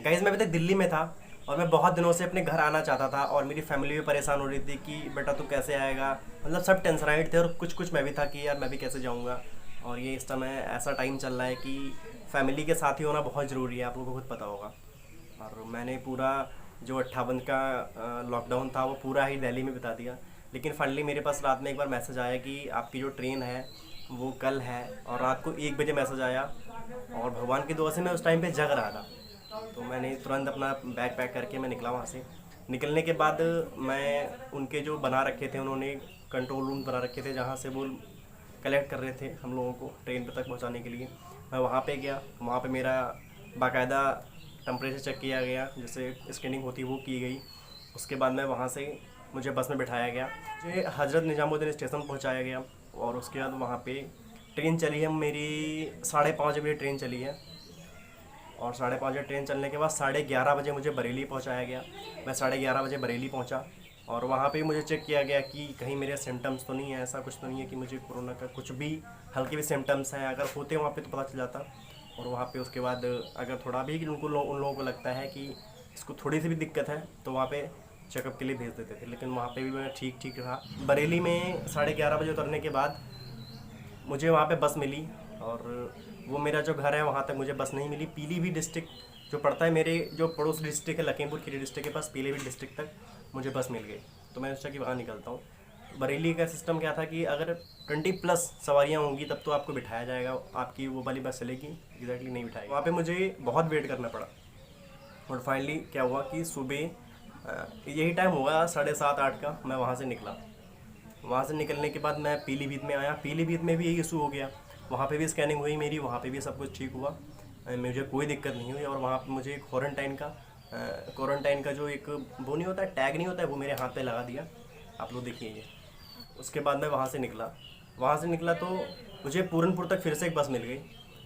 Guys मैं अभी तक दिल्ली में था और मैं बहुत दिनों से अपने घर आना चाहता था और मेरी फैमिली भी परेशान हो रही थी कि बेटा तू कैसे आएगा। मतलब सब टेंशनाइड थे और कुछ कुछ मैं भी था कि यार मैं भी कैसे जाऊंगा। और ये इस समय ऐसा टाइम चल रहा है कि फैमिली के साथ ही होना बहुत ज़रूरी है, आप लोगों को खुद पता होगा। और मैंने पूरा जो 58 का लॉकडाउन था वो पूरा ही दिल्ली में बिता दिया। लेकिन फाइनली मेरे पास रात में एक बार मैसेज आया कि आपकी जो ट्रेन है वो कल है, और रात को 1 बजे मैसेज आया। और भगवान की दुआ से मैं उस टाइम पे जग रहा था, तो मैंने तुरंत अपना बैग पैक करके मैं निकला वहाँ से। निकलने के बाद मैं उनके जो बना रखे थे, उन्होंने कंट्रोल रूम बना रखे थे जहाँ से वो कलेक्ट कर रहे थे हम लोगों को ट्रेन पे तक पहुँचाने के लिए। मैं वहाँ पे गया, वहाँ पे मेरा बाकायदा टेम्परेचर चेक किया गया, जैसे स्कैनिंग होती वो की गई। उसके बाद मैं वहाँ से मुझे बस में बिठाया गया, मुझे हज़रत निज़ामुद्दीन स्टेशन पहुँचाया गया। और उसके बाद वहाँ पे ट्रेन चली है मेरी 5:30 बजे ट्रेन चली है। और 5:30 बजे ट्रेन चलने के बाद 11:30 बजे मुझे बरेली पहुंचाया गया। मैं 11:30 बजे बरेली पहुंचा और वहाँ पे मुझे चेक किया गया कि कहीं मेरे सिम्टम्स तो नहीं है, ऐसा कुछ तो नहीं है कि मुझे कोरोना का कुछ भी हल्के भी सिम्टम्स हैं। अगर होते वहाँ पे तो पता चल जाता। और वहाँ पे उसके बाद अगर थोड़ा भी उन लोगों को लगता है कि इसको थोड़ी सी भी दिक्कत है तो वहाँ पे चेकअप के लिए भेज देते थे। लेकिन वहाँ पे भी मैं ठीक ठीक रहा। बरेली में 11:30 बजे उतरने के बाद मुझे वहाँ पे बस मिली, और वो मेरा जो घर है वहाँ तक मुझे बस नहीं मिली। पीलीभीत डिस्ट्रिक्ट जो पड़ता है, मेरे जो पड़ोस डिस्ट्रिक्ट है लखीमपुर खीरी डिस्ट्रिक्ट के पास, पीलीभीत डिस्ट्रिक्ट तक मुझे बस मिल गई। तो मैं सोचा कि वहाँ निकलता हूँ। बरेली का सिस्टम क्या था कि अगर 20+ सवारियाँ होंगी तब तो आपको बिठाया जाएगा, आपकी वो वाली बस चलेगी। एग्जैक्टली नहीं बिठाएगी। वहाँ पे मुझे बहुत वेट करना पड़ा। और फाइनली क्या हुआ कि सुबह यही टाइम होगा 7:30-8 का, मैं वहाँ से निकला। वहाँ से निकलने के बाद मैं पीलीभीत में आया। पीलीभीत में भी यही इशू हो गया, वहाँ पे भी स्कैनिंग हुई मेरी, वहाँ पे भी सब कुछ ठीक हुआ। मुझे कोई दिक्कत नहीं हुई। और वहाँ पे मुझे क्वारंटाइन का जो एक वो नहीं होता है, टैग नहीं होता है, वो मेरे हाथ पे लगा दिया। आप लोग देखिए ये। उसके बाद मैं वहाँ से निकला तो मुझे पूरनपुर तक फिर से एक बस मिल गई।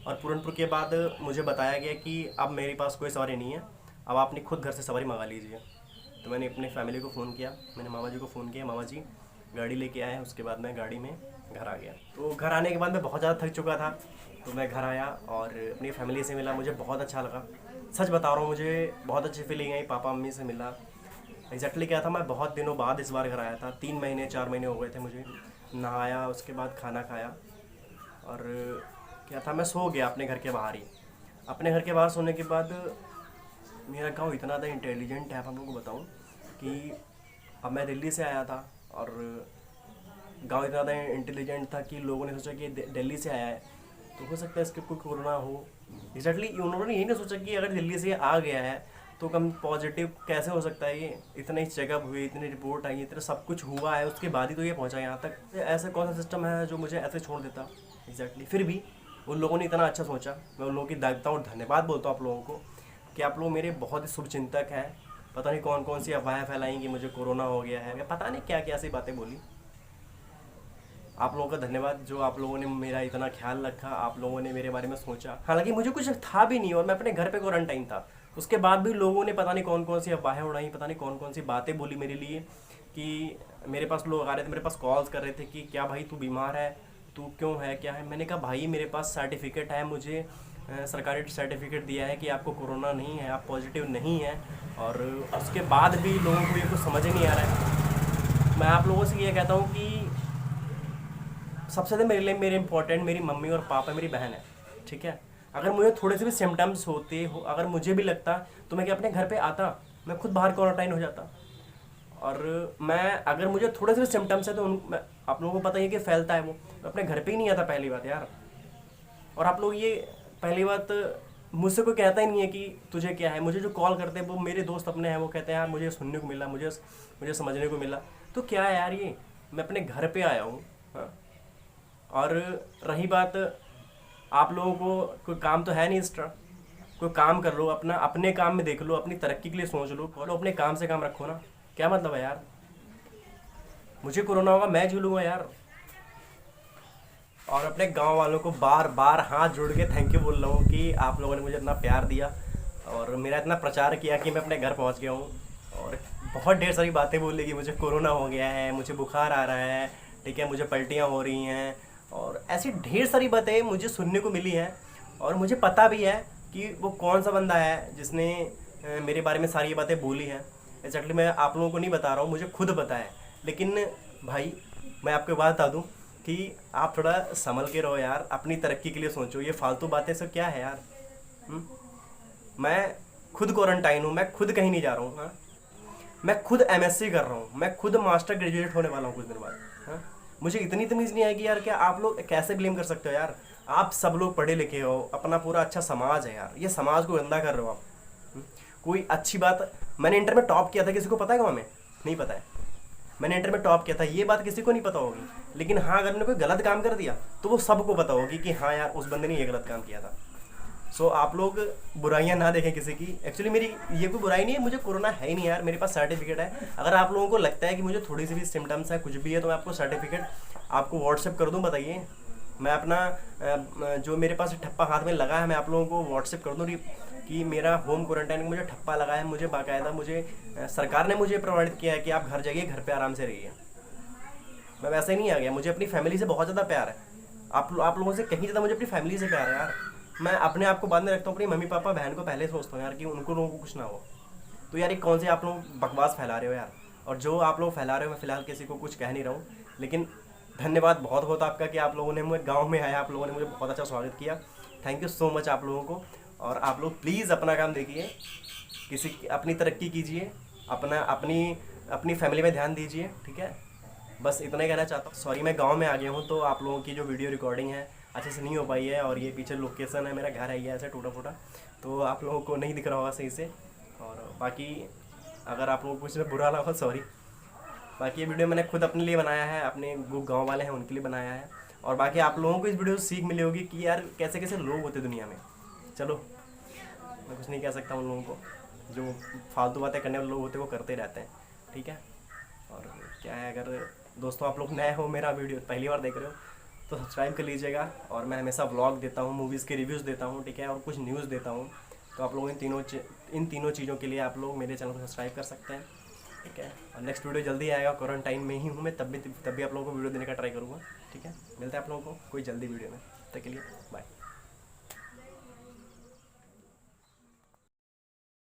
और पूरनपुर के बाद मुझे बताया गया कि अब मेरे पास कोई सवारी नहीं है, अब आपने खुद घर से सवारी मंगा लीजिए। तो मैंने अपने फैमिली को फ़ोन किया, मैंने मामा जी को फ़ोन किया, मामा जी गाड़ी लेके आए। उसके बाद मैं गाड़ी में घर आ गया। तो घर आने के बाद मैं बहुत ज़्यादा थक चुका था, तो मैं घर आया और अपनी फैमिली से मिला। मुझे बहुत अच्छा लगा, सच बता रहा हूँ, मुझे बहुत अच्छी फीलिंग आई। पापा मम्मी से मिला। एग्जैक्टली क्या था, मैं बहुत दिनों बाद इस बार घर आया था। 3 महीने 4 महीने हो गए थे मुझे। नहाया, उसके बाद खाना खाया, और क्या था, मैं सो गया अपने घर के बाहर ही। अपने घर के बाहर सोने के बाद मेरा गांव इतना ज़्यादा इंटेलिजेंट है, आप हम लोग को बताऊँ कि अब मैं दिल्ली से आया था और गांव इतना ज़्यादा इंटेलिजेंट था कि लोगों ने सोचा कि दिल्ली से आया है तो हो सकता है इसके कोई कोरोना हो। एग्जैक्टली उन्होंने यही नहीं सोचा कि अगर दिल्ली से आ गया है तो कम पॉजिटिव कैसे हो सकता है। ये इतने चेकअप हुए, इतनी रिपोर्ट आई, इतना सब कुछ हुआ है, उसके बाद ही तो ये पहुंचा यहाँ तक। ऐसा कौन सा सिस्टम है जो मुझे ऐसे छोड़ देता। एग्जैक्टली फिर भी उन लोगों ने इतना अच्छा सोचा। मैं उन लोगों की दायित्व और धन्यवाद बोलता हूँ आप लोगों को कि आप लोग मेरे बहुत ही शुभचिंतक हैं। पता नहीं कौन कौन सी अफवाहें फैलाई कि मुझे कोरोना हो गया है, या पता नहीं क्या क्या सी बातें बोली। आप लोगों का धन्यवाद जो आप लोगों ने मेरा इतना ख्याल रखा, आप लोगों ने मेरे बारे में सोचा। हालांकि मुझे कुछ था भी नहीं और मैं अपने घर पे क्वारंटाइन था। उसके बाद भी लोगों ने पता नहीं कौन कौन सी अफवाहें उड़ाई, पता नहीं कौन कौन सी बातें बोली मेरे लिए। कि मेरे पास लोग आ रहे थे, मेरे पास कॉल्स कर रहे थे कि क्या भाई तू बीमार है, तू क्यों है, क्या है। मैंने कहा भाई मेरे पास सर्टिफिकेट है, मुझे सरकारी सर्टिफिकेट दिया है कि आपको कोरोना नहीं है, आप पॉजिटिव नहीं है। और उसके बाद भी लोगों को ये कुछ समझ ही नहीं आ रहा है। मैं आप लोगों से ये कहता हूँ कि सबसे ज़्यादा मेरे लिए मेरे इंपॉर्टेंट मेरी मम्मी और पापा, मेरी बहन है, ठीक है। अगर मुझे थोड़े से भी सिम्टम्स होते हो, अगर मुझे भी लगता तो मैं क्या अपने घर पे आता, मैं खुद बाहर क्वारंटाइन हो जाता। और मैं अगर मुझे थोड़े से भी सिम्टम्स है तो आप लोगों को पता ही है कि फैलता है वो, मैं अपने घर पे ही नहीं आता, पहली बात यार। और आप लोग ये पहली बात, मुझसे कोई कहता ही नहीं है कि तुझे क्या है। मुझे जो कॉल करते हैं वो मेरे दोस्त अपने हैं, वो कहते हैं यार मुझे सुनने को मिला, मुझे समझने को मिला। तो क्या है यार, ये मैं अपने घर पे आया हूँ। हाँ। और रही बात, आप लोगों को कोई काम तो है नहीं एक्स्ट्रा, कोई काम कर लो अपना, अपने काम में देख लो, अपनी तरक्की के लिए सोच लो, बोलो अपने काम से काम रखो ना। क्या मतलब है यार, मुझे कोरोना होगा मैं झूलूंगा यार। और अपने गांव वालों को बार बार हाथ जोड़ के थैंक यू बोल रहा हूँ कि आप लोगों ने मुझे इतना प्यार दिया और मेरा इतना प्रचार किया कि मैं अपने घर पहुँच गया हूँ। और बहुत ढेर सारी बातें बोली कि मुझे कोरोना हो गया है, मुझे बुखार आ रहा है, ठीक है, मुझे पलटियाँ हो रही हैं, और ऐसी ढेर सारी बातें मुझे सुनने को मिली हैं। और मुझे पता भी है कि वो कौन सा बंदा है जिसने मेरे बारे में सारी ये बातें बोली हैं। एक्जैक्टली मैं आप लोगों को नहीं बता रहा हूँ, मुझे खुद पता है। लेकिन भाई मैं आपको एक बात बता दूँ कि आप थोड़ा संभल के रहो यार, अपनी तरक्की के लिए सोचो। ये फालतू बातें सब क्या है यार। हुँ? मैं खुद क्वारंटाइन हूँ, मैं खुद कहीं नहीं जा रहा हूँ। हाँ, मैं खुद एमएससी कर रहा हूँ, मैं खुद मास्टर ग्रेजुएट होने वाला हूँ कुछ दिन बाद। हाँ, मुझे इतनी तमीज़ नहीं आएगी यार, क्या आप लोग कैसे ब्लेम कर सकते हो यार। आप सब लोग पढ़े लिखे हो, अपना पूरा अच्छा समाज है यार, ये समाज को गंदा कर रहे हो आप। कोई अच्छी बात, मैंने इंटर में टॉप किया था, किसी को पता है गाँव में? नहीं पता है। मैंने इंटर में टॉप किया था, ये बात किसी को नहीं पता होगी। लेकिन हाँ, अगर मैंने कोई गलत काम कर दिया तो वो सबको पता होगी कि हाँ यार, उस बंदे ने ये गलत काम किया था। सो आप लोग बुराइयां ना देखें किसी की। एक्चुअली मेरी ये कोई बुराई नहीं है, मुझे कोरोना है ही नहीं यार, मेरे पास सर्टिफिकेट है। अगर आप लोगों को लगता है कि मुझे थोड़ी सी भी सिम्टम्स है, कुछ भी है, तो मैं आपको सर्टिफिकेट आपको व्हाट्सएप कर दूं, बताइए। मैं अपना जो मेरे पास ठप्पा हाथ में लगा है, मैं आप लोगों को व्हाट्सएप कर दूँ कि मेरा होम क्वारंटाइन में मुझे ठप्पा लगा है। मुझे बाकायदा मुझे सरकार ने मुझे प्रोवाइड किया है कि आप घर जाइए, घर पर आराम से रहिए। मैं वैसे ही नहीं आ गया, मुझे अपनी फैमिली से बहुत ज़्यादा प्यार है। आप लोगों से कहीं ज़्यादा मुझे अपनी फैमिली से प्यार है यार। मैं अपने आप को बाद में रखता हूँ, अपनी मम्मी पापा बहन को पहले सोचता हूँ यार कि उनको लोगों को कुछ ना हो। तो यार ये कौन से आप लोग बकवास फैला रहे हो यार। और जो आप लोग फैला रहे हो, मैं फ़िलहाल किसी को कुछ कह नहीं रहा हूँ। लेकिन धन्यवाद बहुत बहुत आपका कि आप लोगों ने मुझे गाँव में आया, आप लोगों ने मुझे बहुत अच्छा स्वागत किया। थैंक यू सो मच आप लोगों को। और आप लोग प्लीज़ अपना काम देखिए, अपनी तरक्की कीजिए, अपनी अपनी फैमिली में ध्यान दीजिए, ठीक है। बस इतना ही कहना चाहता हूँ। सॉरी, मैं गांव में आ गया हूँ, तो आप लोगों की जो वीडियो रिकॉर्डिंग है अच्छे से नहीं हो पाई है। और ये पीछे लोकेशन है, मेरा घर है ये ऐसे टूटा फूटा, तो आप लोगों को नहीं दिख रहा होगा सही से। और बाकी अगर आप लोगों को कुछ बुरा लगा, सॉरी। बाकी ये वीडियो मैंने खुद अपने लिए बनाया है, अपने जो गाँव वाले हैं उनके लिए बनाया है। और बाकी आप लोगों को इस वीडियो से सीख मिली होगी कि यार कैसे कैसे लोग होते दुनिया में। चलो, मैं कुछ नहीं कह सकता उन लोगों को, जो फालतू बातें करने वाले लोग होते हैं वो करते रहते हैं, ठीक है। और क्या है, अगर दोस्तों आप लोग नए हो, मेरा वीडियो पहली बार देख रहे हो, तो सब्सक्राइब कर लीजिएगा। और मैं हमेशा व्लॉग देता हूँ, मूवीज़ के रिव्यूज़ देता हूँ, ठीक है, और कुछ न्यूज़ देता हूँ। तो आप लोग इन तीनों चीज़ों के लिए आप लोग मेरे चैनल को सब्सक्राइब कर सकते हैं, ठीक है। और नेक्स्ट वीडियो जल्दी आएगा, क्वारंटाइन में ही हूँ मैं, तब भी आप लोगों को वीडियो देने का ट्राई करूँगा, ठीक है। मिलता है आप लोगों को कोई जल्दी वीडियो में, तब तक के लिए बाय।